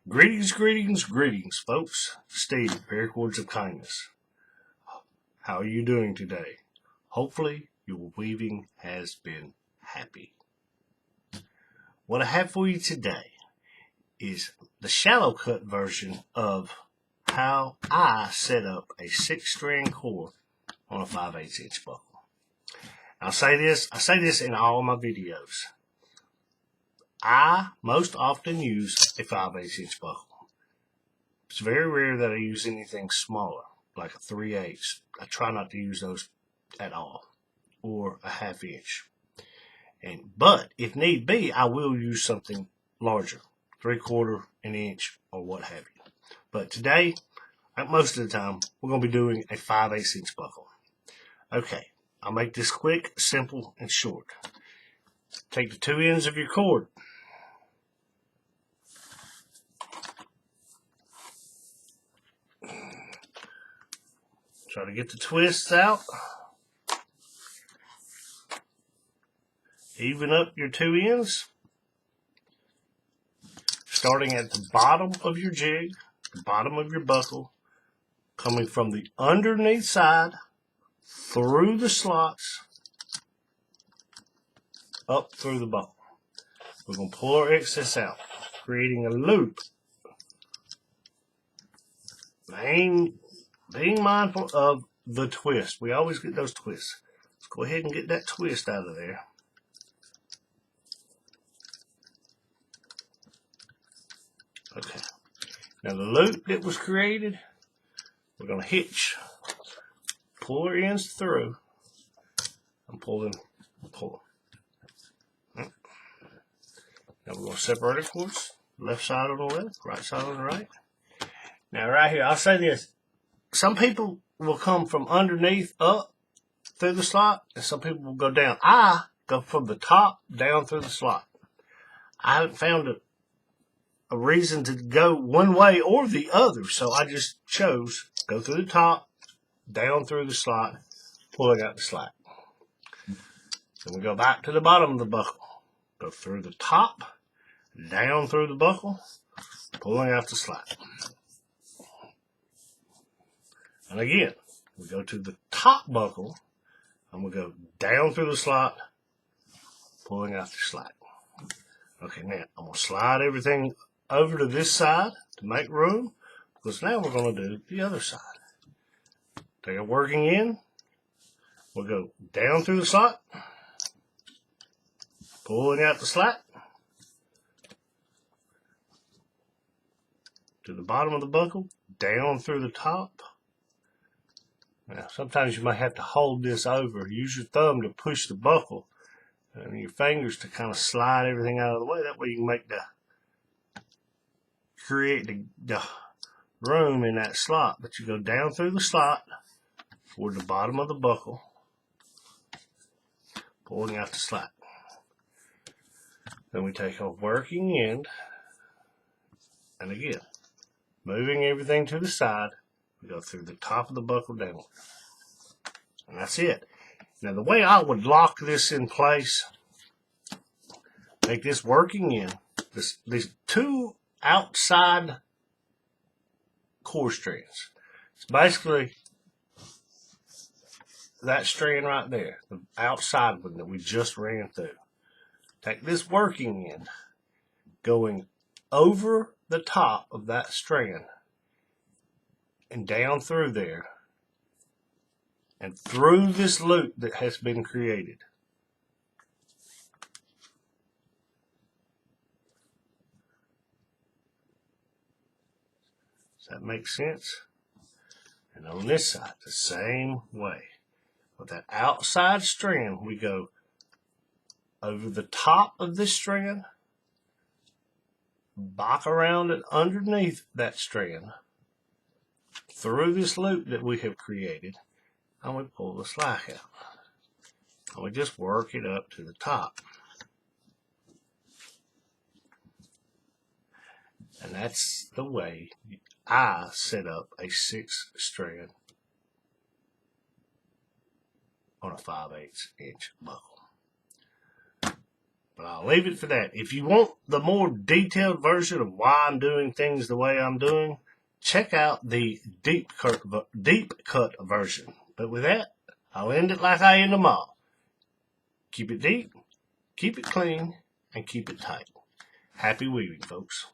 Greetings, greetings, greetings, folks. Steve, Paracords of Kindness. How are you doing today? Hopefully, your weaving has been happy. What I have for you today is the shallow cut version of how I set up a 6-strand core on a 5/8 inch buckle. I say this in all my videos. I most often use a 5/8 inch buckle. It's very rare that I use anything smaller, like a 3/8. I try not to use those at all, or a 1/2 inch. But if need be, I will use something larger, 3/4 an inch or what have you. But today, like most of the time, we're going to be doing a 5/8 inch buckle. Okay, I'll make this quick, simple, and short. Take the 2 ends of your cord. Try to get the twists out. Even up your 2 ends. Starting at the bottom of your jig, the bottom of your buckle, coming from the underneath side, through the slots, up through the buckle. We're going to pull our excess out, creating a loop. Being mindful of the twist. We always get those twists. Let's go ahead and get that twist out of there. Okay. Now the loop that was created, we're going to hitch. Pull our ends through. I'm pulling. Now we're going to separate our cords. Left side on the left, right side on the right. Now right here, I'll say this. Some people will come from underneath up through the slot, and some people will go down. I go from the top down through the slot. I haven't found a reason to go one way or the other, so I just chose go through the top, down through the slot, pulling out the slack. Then we go back to the bottom of the buckle. Go through the top, down through the buckle, pulling out the slack. And again, we go to the top buckle, and we go down through the slot, pulling out the slack. Okay, now I'm going to slide everything over to this side to make room, because now we're going to do the other side. Take a working end, we'll go down through the slot, pulling out the slack, to the bottom of the buckle, down through the top. Now, sometimes you might have to hold this over. Use your thumb to push the buckle and your fingers to kind of slide everything out of the way. That way you can create the room in that slot. But you go down through the slot toward the bottom of the buckle, pulling out the slack. Then we take our working end, and again, moving everything to the side, we go through the top of the buckle down. And that's it. Now the way I would lock this in place, make this working end, these 2 outside core strands. It's basically that strand right there, the outside one that we just ran through. Take this working end, going over the top of that strand and down through there and through this loop that has been created. Does that make sense? And on this side, the same way. With that outside strand, we go over the top of this strand, back around and underneath that strand, through this loop that we have created, and we pull the slack out. And we just work it up to the top. And that's the way I set up a 6-strand on a 5/8 inch buckle. But I'll leave it for that. If you want the more detailed version of why I'm doing things the way I'm doing, check out the deep cut version. But with that, I'll end it like I end them all. Keep it deep, keep it clean, and keep it tight. Happy weaving, folks.